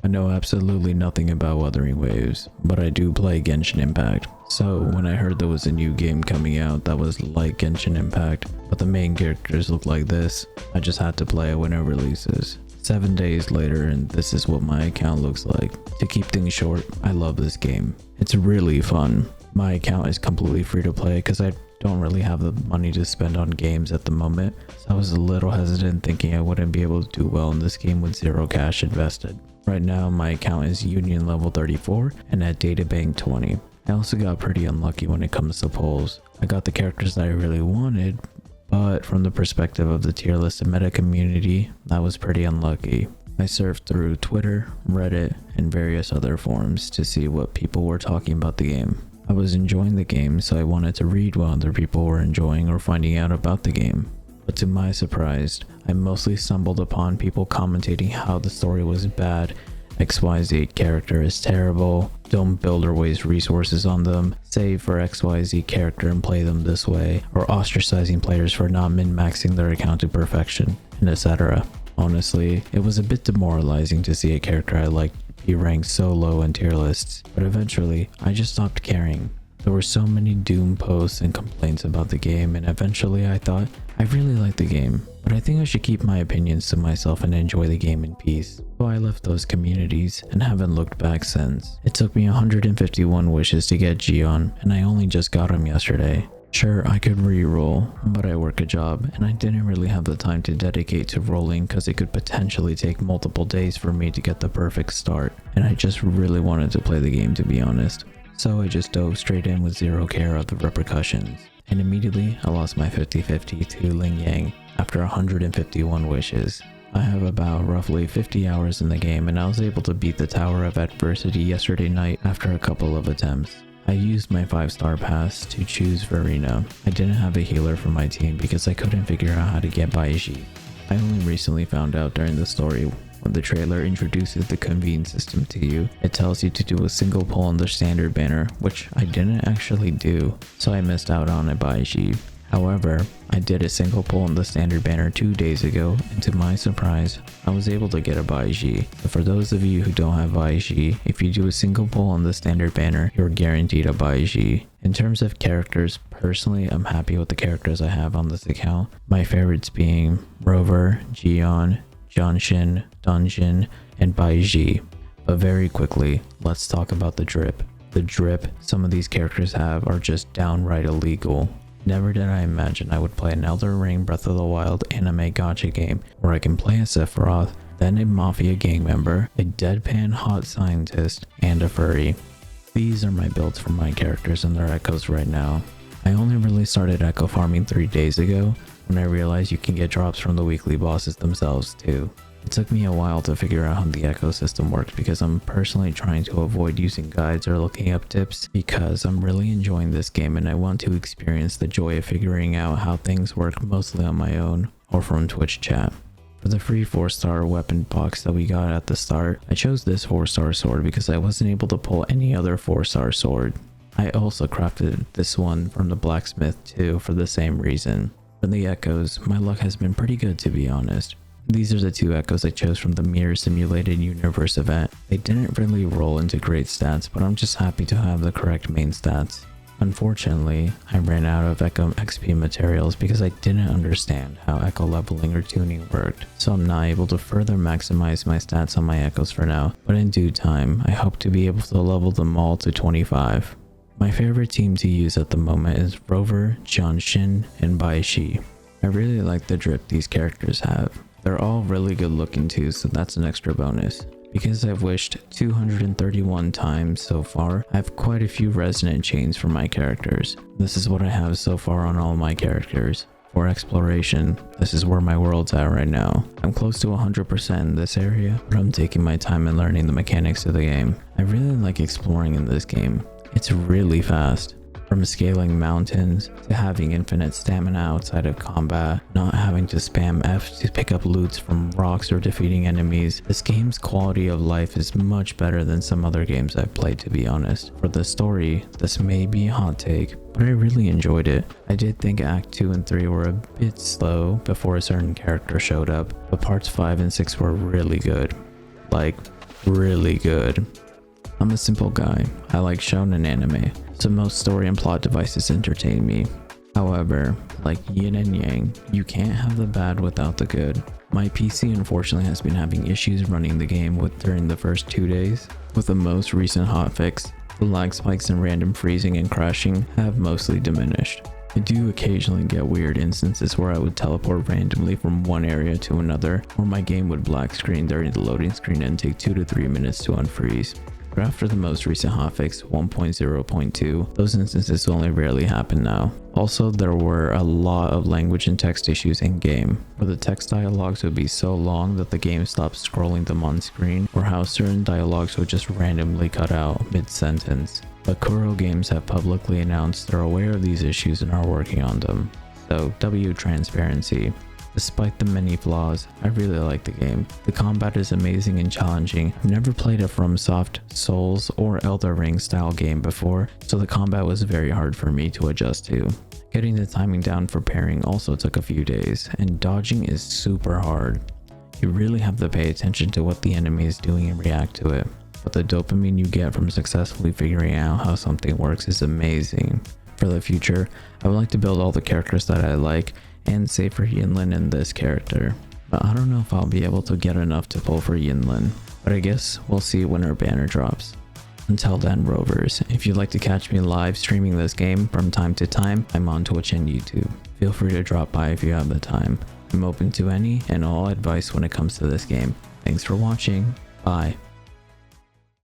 I know absolutely nothing about Wuthering Waves, but I do play Genshin Impact. So when I heard there was a new game coming out that was like Genshin Impact, but the main characters look like this, I just had to play it when it releases. 7 days later, and this is what my account looks like. To keep things short, I love this game. It's really fun. My account is completely free to play because I don't really have the money to spend on games at the moment, so I was a little hesitant thinking I wouldn't be able to do well in this game with zero cash invested. Right now my account is Union level 34 and at Databank 20. I also got pretty unlucky when it comes to polls. I got the characters that I really wanted, but from the perspective of the tier list and meta community, I was pretty unlucky. I surfed through Twitter, Reddit, and various other forums to see what people were talking about the game. I was enjoying the game, so I wanted to read what other people were enjoying or finding out about the game. But to my surprise, I mostly stumbled upon people commentating how the story was bad, XYZ character is terrible, don't build or waste resources on them, save for XYZ character and play them this way, or ostracizing players for not min-maxing their account to perfection, and etc. Honestly, it was a bit demoralizing to see a character I liked be ranked so low in tier lists, but eventually I just stopped caring. There were so many doom posts and complaints about the game, and eventually I thought, I really like the game, but I think I should keep my opinions to myself and enjoy the game in peace. So I left those communities and haven't looked back since. It took me 151 wishes to get Gion, and I only just got him yesterday. Sure, I could re-roll, but I work a job and I didn't really have the time to dedicate to rolling because it could potentially take multiple days for me to get the perfect start, and I just really wanted to play the game, to be honest. So I just dove straight in with zero care of the repercussions, and immediately I lost my 50-50 to Ling Yang after 151 wishes. I have about roughly 50 hours in the game, and I was able to beat the Tower of Adversity yesterday night after a couple of attempts. I used my 5-star pass to choose Reiniyal. I didn't have a healer for my team because I couldn't figure out how to get Baiji. I only recently found out during the story. When the trailer introduces the convene system to you, it tells you to do a single pull on the standard banner, which I didn't actually do, so I missed out on a Baiji. However, I did a single pull on the standard banner 2 days ago, and to my surprise, I was able to get a Baiji. So for those of you who don't have Baiji, if you do a single pull on the standard banner, you're guaranteed a Baiji. In terms of characters, personally, I'm happy with the characters I have on this account. My favorites being Rover, Gion, Janshin, Dungeon, and Baiji. But very quickly, let's talk about the drip. The drip some of these characters have are just downright illegal. Never did I imagine I would play an Elden Ring Breath of the Wild anime gacha game where I can play a Sephiroth, then a Mafia gang member, a deadpan hot scientist, and a furry. These are my builds for my characters and their echoes right now. I only really started echo farming 3 days ago when I realized you can get drops from the weekly bosses themselves too. It took me a while to figure out how the echo system works because I'm personally trying to avoid using guides or looking up tips because I'm really enjoying this game and I want to experience the joy of figuring out how things work mostly on my own or from Twitch chat. For the free 4-star weapon box that we got at the start, I chose this 4-star sword because I wasn't able to pull any other 4-star sword. I also crafted this one from the blacksmith too for the same reason. For the echoes, my luck has been pretty good, to be honest. These are the 2 echoes I chose from the Mirror Simulated Universe event. They didn't really roll into great stats, but I'm just happy to have the correct main stats. Unfortunately, I ran out of Echo XP materials because I didn't understand how Echo leveling or tuning worked, so I'm not able to further maximize my stats on my Echoes for now, but in due time, I hope to be able to level them all to 25. My favorite team to use at the moment is Rover, Janshin, and Baiji. I really like the drip these characters have. They're all really good looking too, so that's an extra bonus. Because I've wished 231 times so far, I have quite a few resonant chains for my characters. This is what I have so far on all my characters. For exploration, this is where my world's at right now. I'm close to 100% in this area, but I'm taking my time and learning the mechanics of the game. I really like exploring in this game. It's really fast. From scaling mountains to having infinite stamina outside of combat, not having to spam F to pick up loots from rocks or defeating enemies, this game's quality of life is much better than some other games I've played, to be honest. For the story, this may be a hot take, but I really enjoyed it. I did think Act 2 and 3 were a bit slow before a certain character showed up, but parts 5 and 6 were really good. Like, really good. I'm a simple guy. I like shonen anime, so most story and plot devices entertain me. However, like yin and yang, you can't have the bad without the good. My PC unfortunately has been having issues running the game during the first 2 days. With the most recent hotfix, the lag spikes and random freezing and crashing have mostly diminished. I do occasionally get weird instances where I would teleport randomly from one area to another, or my game would black screen during the loading screen and take 2 to 3 minutes to unfreeze. But after the most recent hotfix 1.0.2, those instances only rarely happen now. Also, there were a lot of language and text issues in game, where the text dialogues would be so long that the game stopped scrolling them on screen, or how certain dialogues would just randomly cut out mid-sentence. But Kuro Games have publicly announced they're aware of these issues and are working on them. So, W transparency. Despite the many flaws, I really like the game. The combat is amazing and challenging. I've never played a FromSoft, Souls, or Elden Ring style game before, so the combat was very hard for me to adjust to. Getting the timing down for parrying also took a few days, and dodging is super hard. You really have to pay attention to what the enemy is doing and react to it. But the dopamine you get from successfully figuring out how something works is amazing. For the future, I would like to build all the characters that I like, and save for Yinlin in this character. But I don't know if I'll be able to get enough to pull for Yinlin, but I guess we'll see when her banner drops. Until then, Rovers, if you'd like to catch me live streaming this game from time to time, I'm on Twitch and YouTube. Feel free to drop by if you have the time. I'm open to any and all advice when it comes to this game. Thanks for watching. Bye.